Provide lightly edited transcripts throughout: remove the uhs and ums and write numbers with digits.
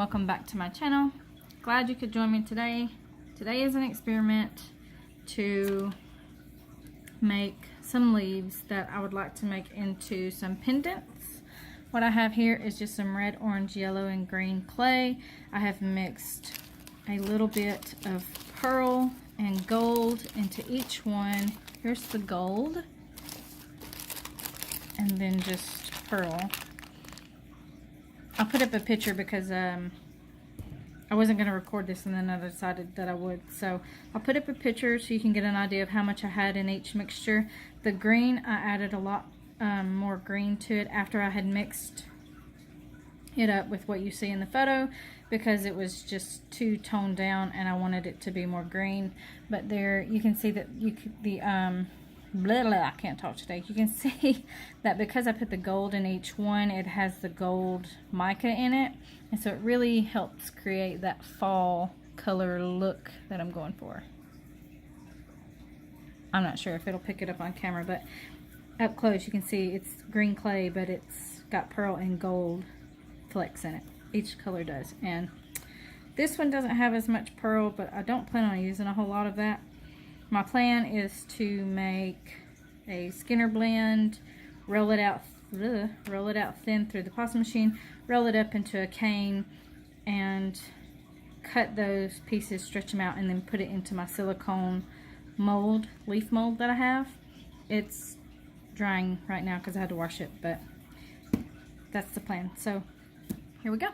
welcome back to my channel. Glad you could join me today. Today is an experiment to make some leaves that I would like to make into some pendants. What I have here is just some red, orange, yellow, and green clay. I have mixed a little bit of pearl and gold into each one. Here's the gold, and then just pearl. I'll put up a picture because I wasn't going to record this and then I decided that I would. So I'll put up a picture so you can get an idea of how much I had in each mixture. The green, I added a lot more green to it after I had mixed it up with what you see in the photo, because it was just too toned down and I wanted it to be more green. But there you can see that I can't talk today. You can see that because I put the gold in each one, it has the gold mica in it, and so it really helps create that fall color look that I'm going for. I'm not sure if it'll pick it up on camera, but up close you can see it's green clay, but it's got pearl and gold flecks in it. Each color does, and this one doesn't have as much pearl, but I don't plan on using a whole lot of that. My plan is to make a Skinner blend, roll it out thin through the pasta machine, roll it up into a cane, and cut those pieces, stretch them out, and then put it into my silicone mold, leaf mold that I have. It's drying right now because I had to wash it, but that's the plan. So here we go.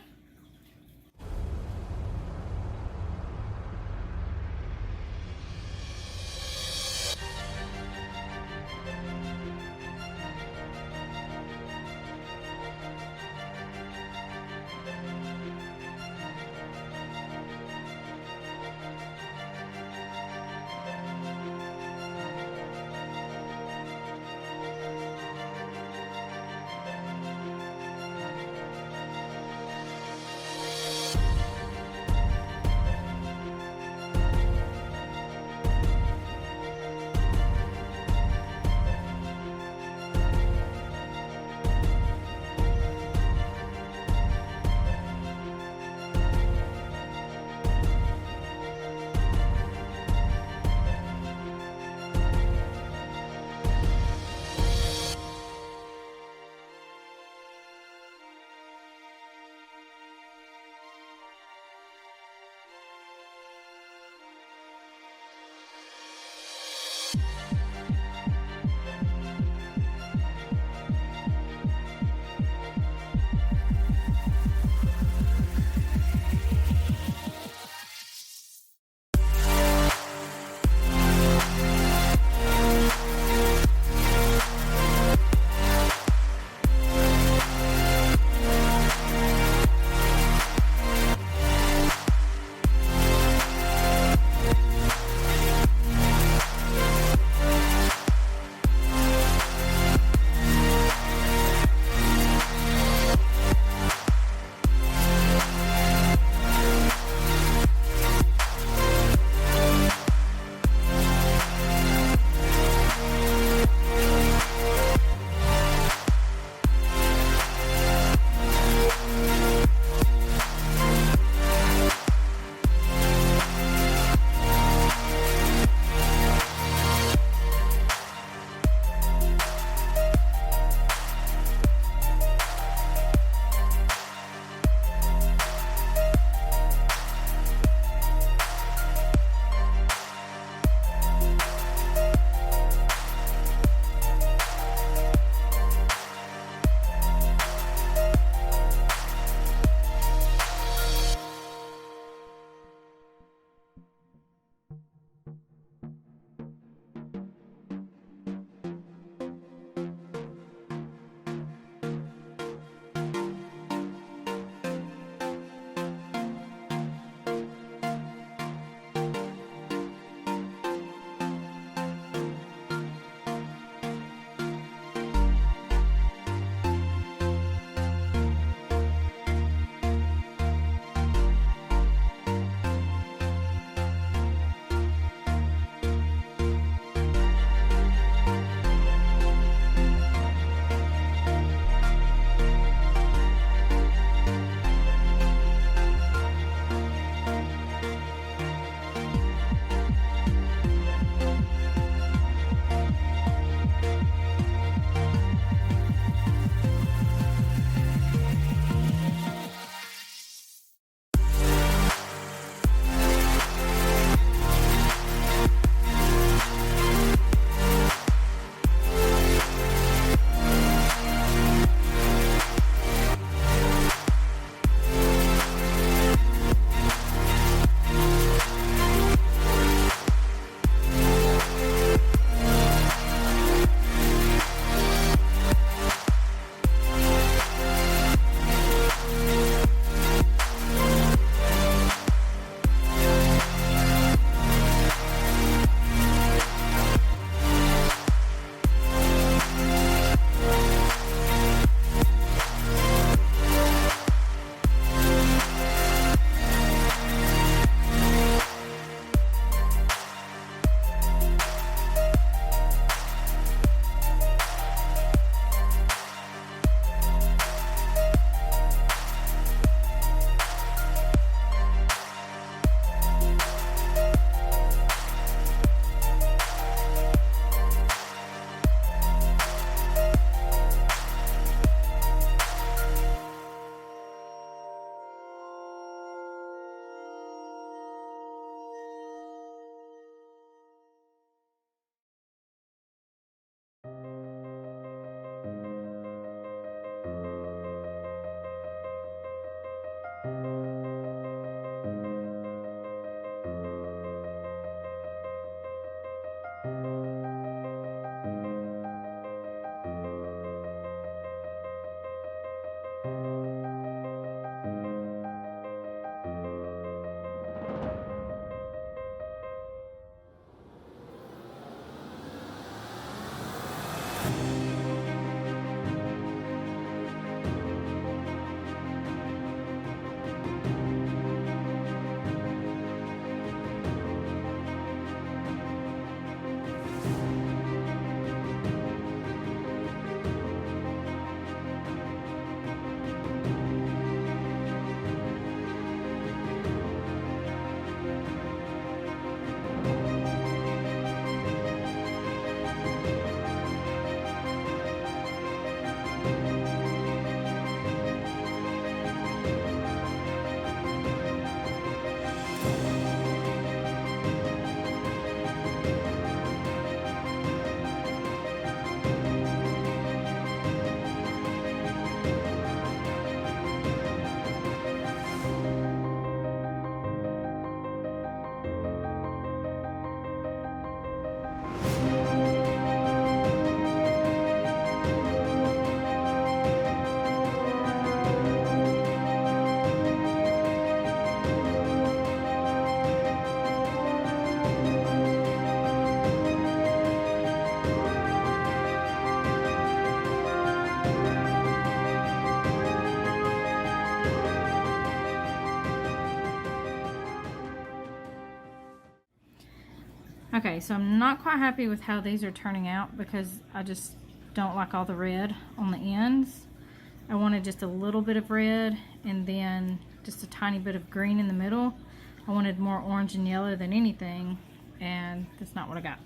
Okay, so I'm not quite happy with how these are turning out because I just don't like all the red on the ends. I wanted just a little bit of red and then just a tiny bit of green in the middle. I wanted more orange and yellow than anything, and that's not what I got.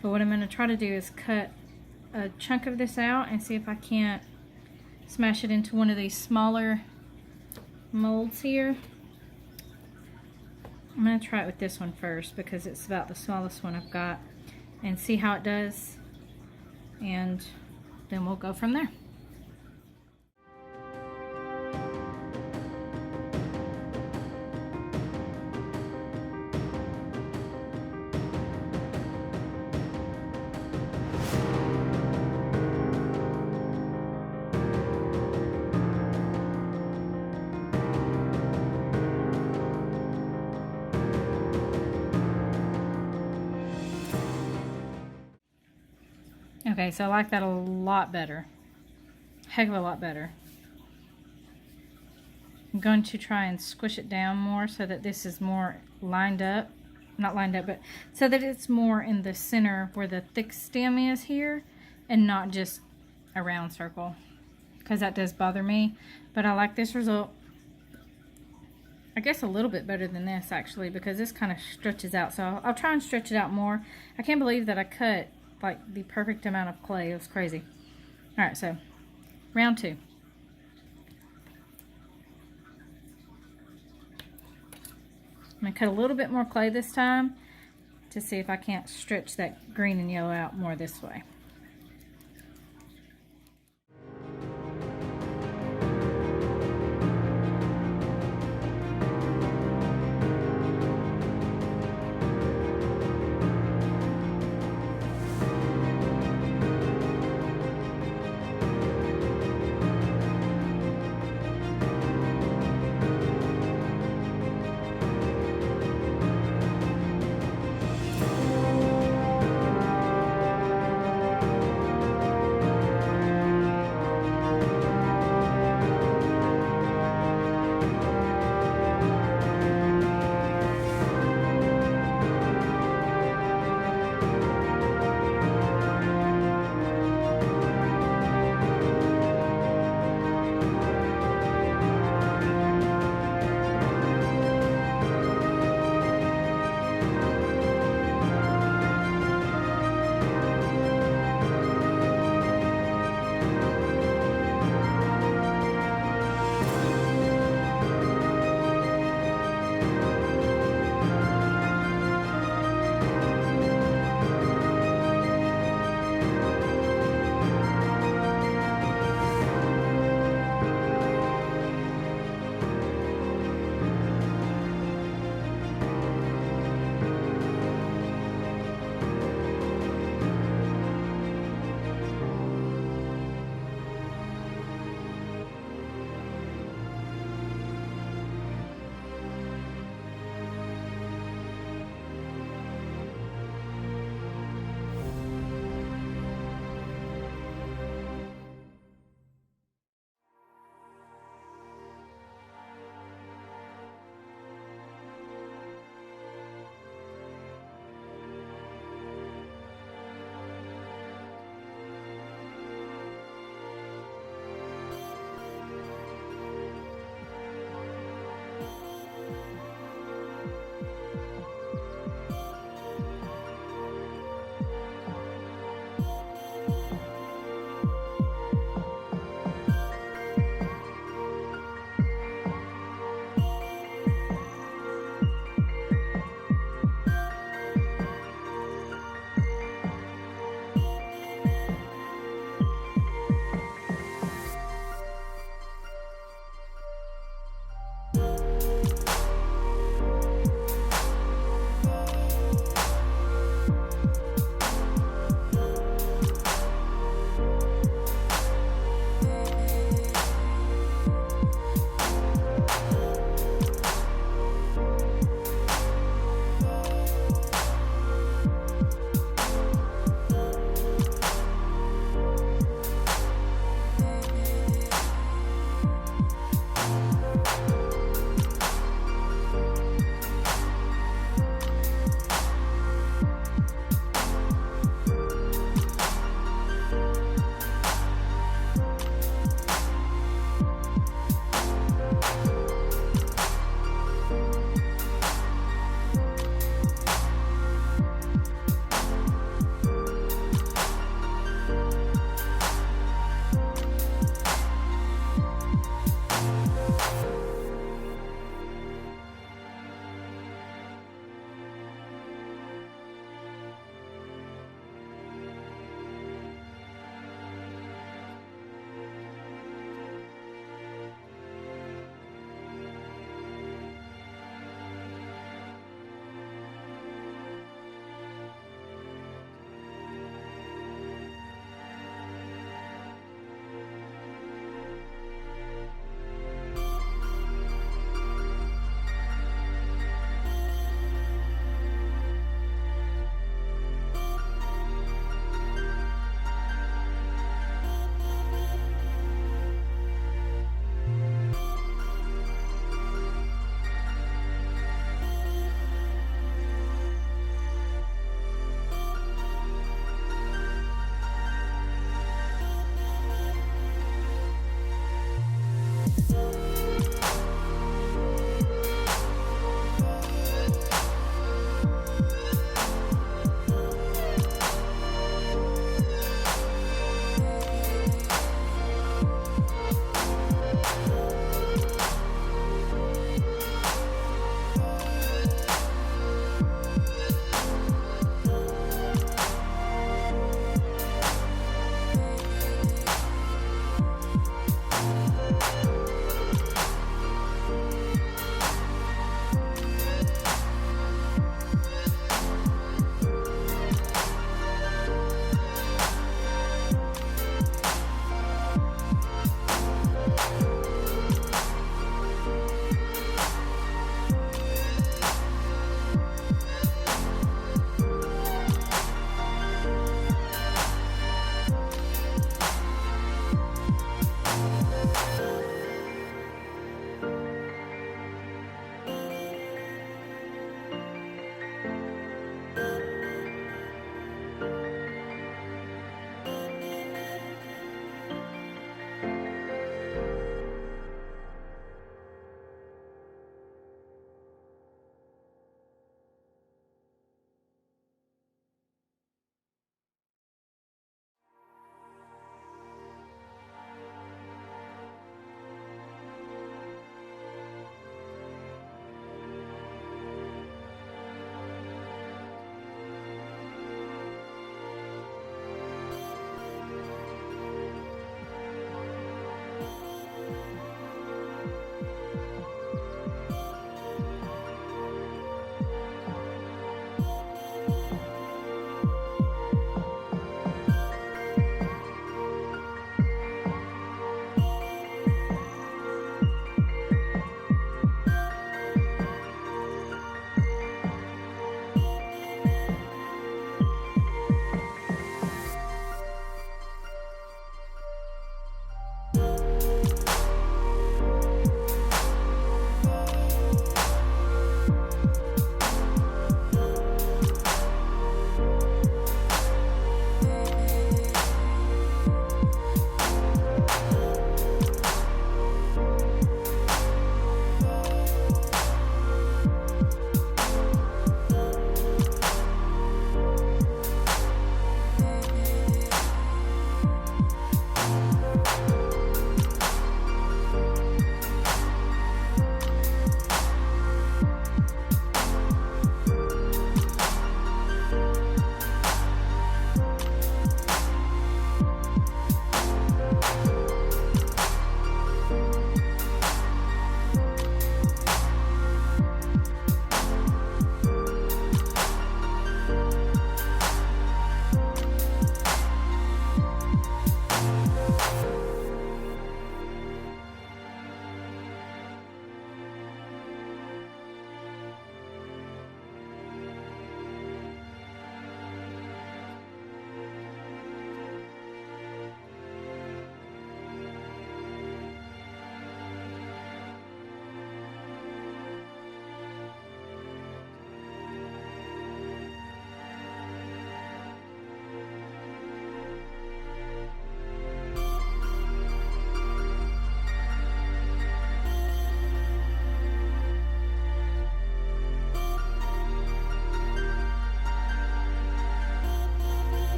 But what I'm going to try to do is cut a chunk of this out and see if I can't smash it into one of these smaller molds here. I'm going to try it with this one first because it's about the smallest one I've got, and see how it does, and then we'll go from there. Okay, so I like that a lot better. Heck of a lot better. I'm going to try and squish it down more so that this is more lined up. Not lined up, but so that it's more in the center where the thick stem is here and not just a round circle, because that does bother me. But I like this result, I guess, a little bit better than this actually, because this kind of stretches out. So I'll try and stretch it out more. I can't believe that I cut like the perfect amount of clay. It was crazy. All right, so round 2. I'm gonna cut a little bit more clay this time to see if I can't stretch that green and yellow out more this way.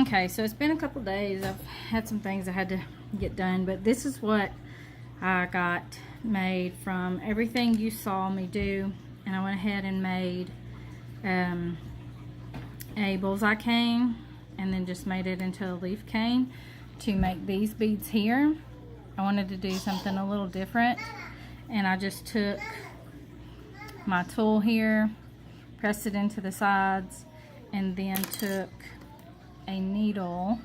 Okay, so it's been a couple days. I've had some things I had to get done, but this is what I got made from everything you saw me do. And I went ahead and made a bullseye cane, and then just made it into a leaf cane to make these beads here. I wanted to do something a little different, and I just took my tool here, pressed it into the sides, and then took a needle,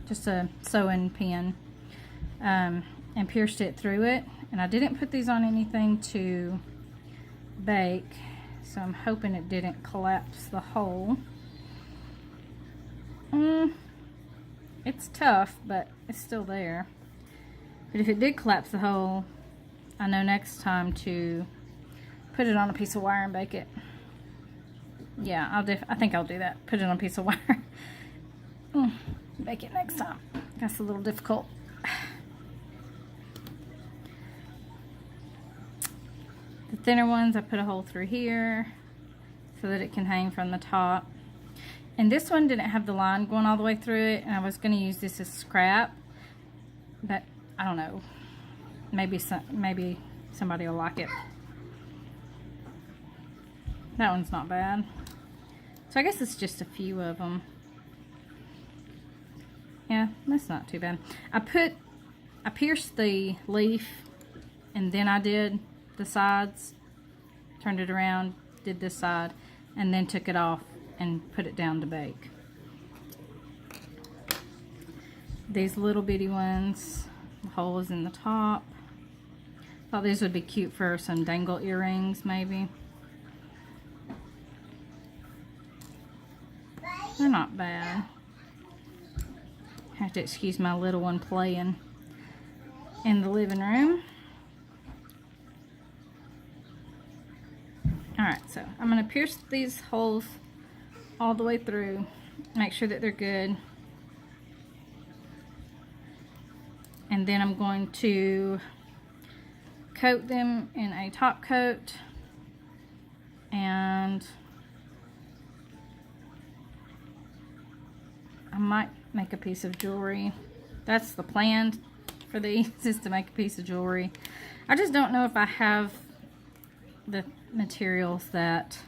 just a sewing pin, and pierced it through it. And I didn't put these on anything to bake, so I'm hoping it didn't collapse the hole. It's tough, but it's still there. But if it did collapse the hole, I know next time to put it on a piece of wire and bake it. Yeah, I think I'll do that. Put it on a piece of wire. Bake it next time. That's a little difficult. The thinner ones, I put a hole through here so that it can hang from the top. And this one didn't have the line going all the way through it, and I was going to use this as scrap, but I don't know. Maybe somebody will like it. That one's not bad. So I guess it's just a few of them. Yeah, that's not too bad. I pierced the leaf, and then I did the sides, turned it around, did this side, and then took it off and put it down to bake. These little bitty ones, the hole is in the top. Thought these would be cute for some dangle earrings, maybe. They're not bad. Have to excuse my little one playing in the living room. Alright, so I'm going to pierce these holes all the way through, make sure that they're good, and then I'm going to coat them in a top coat, and I might make a piece of jewelry. That's the plan for these, is to make a piece of jewelry. I just don't know if I have the materials that,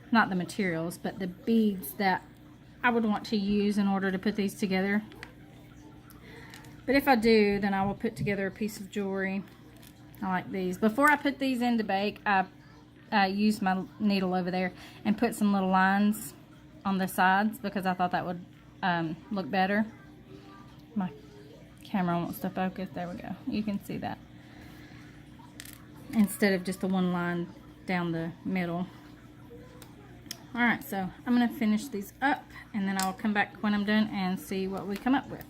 not the materials, but the beads that I would want to use in order to put these together. But if I do, then I will put together a piece of jewelry. I like these. Before I put these in to bake, I used my needle over there and put some little lines on the sides because I thought that would look better. My camera wants to focus. There we go. You can see that. Instead of just the one line down the middle. Alright, so I'm going to finish these up, and then I'll come back when I'm done and see what we come up with.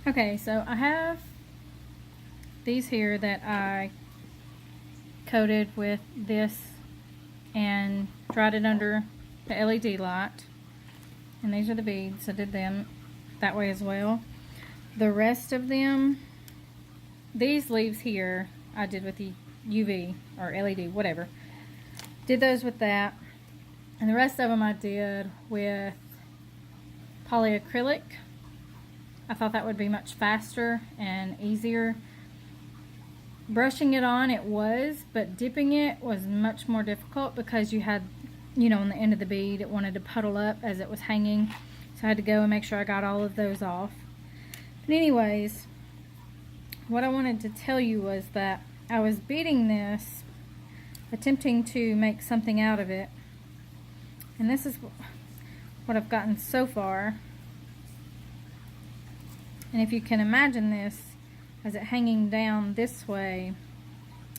Okay, so I have these here that I coated with this and dried it under the LED light. And these are the beads. I did them that way as well. The rest of them, these leaves here, I did with the UV or LED, whatever. Did those with that. And the rest of them I did with polyacrylic. I thought that would be much faster and easier. Brushing it on, it was, but dipping it was much more difficult because you had, you know, on the end of the bead, it wanted to puddle up as it was hanging. So I had to go and make sure I got all of those off. But anyways, what I wanted to tell you was that I was beading this, attempting to make something out of it. And this is what I've gotten so far. And if you can imagine this as it hanging down this way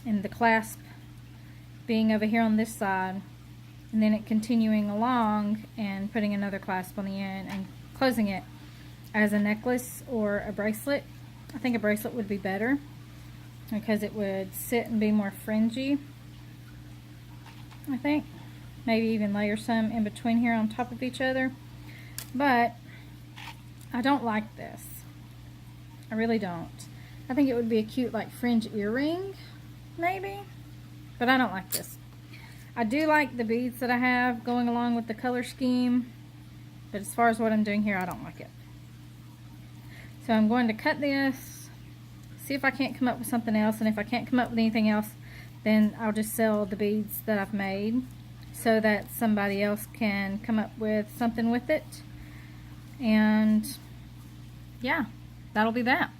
and the clasp being over here on this side, and then it continuing along and putting another clasp on the end and closing it as a necklace or a bracelet. I think a bracelet would be better because it would sit and be more fringy. I think maybe even layer some in between here on top of each other, but I don't like this. I really don't. I think it would be a cute like fringe earring maybe, but I don't like this. I do like the beads that I have going along with the color scheme, but as far as what I'm doing here, I don't like it. So I'm going to cut this, see if I can't come up with something else, and if I can't come up with anything else, then I'll just sell the beads that I've made so that somebody else can come up with something with it. And yeah, that'll be that.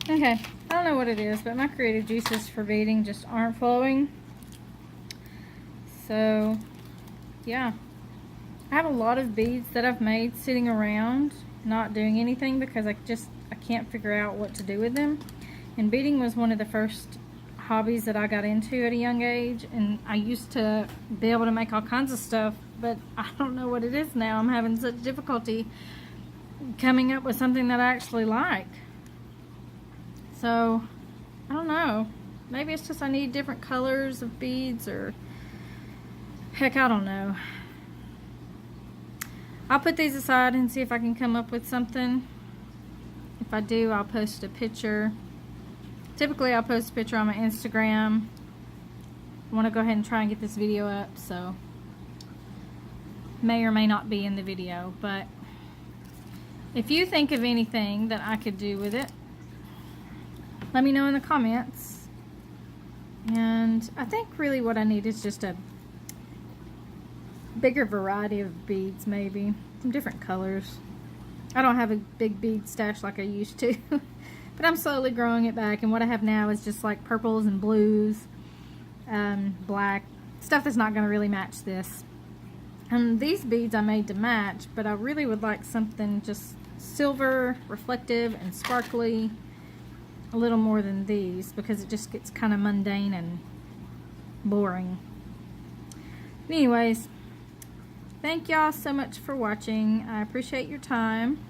Okay, I don't know what it is, but my creative juices for beading just aren't flowing. So, yeah. I have a lot of beads that I've made sitting around, not doing anything because I can't figure out what to do with them. And beading was one of the first hobbies that I got into at a young age, and I used to be able to make all kinds of stuff, but I don't know what it is now. I'm having such difficulty coming up with something that I actually like. So, I don't know. Maybe it's just I need different colors of beads, or heck, I don't know. I'll put these aside and see if I can come up with something. If I do, I'll post a picture. Typically, I'll post a picture on my Instagram. I want to go ahead and try and get this video up, so may or may not be in the video. But if you think of anything that I could do with it, let me know in the comments. And I think really what I need is just a bigger variety of beads, maybe some different colors. I don't have a big bead stash like I used to, but I'm slowly growing it back, and what I have now is just like purples and blues, blacks, stuff that's not going to really match this. And these beads I made to match, but I really would like something just silver, reflective, and sparkly, a little more than these, because it just gets kind of mundane and boring. Anyways, thank y'all so much for watching. I appreciate your time.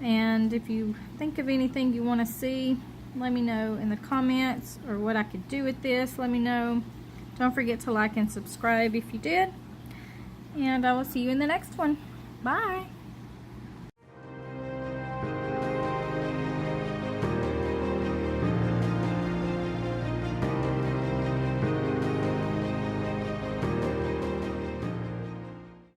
And if you think of anything you want to see, let me know in the comments, or what I could do with this, let me know. Don't forget to like and subscribe if you did. And I will see you in the next one. Bye.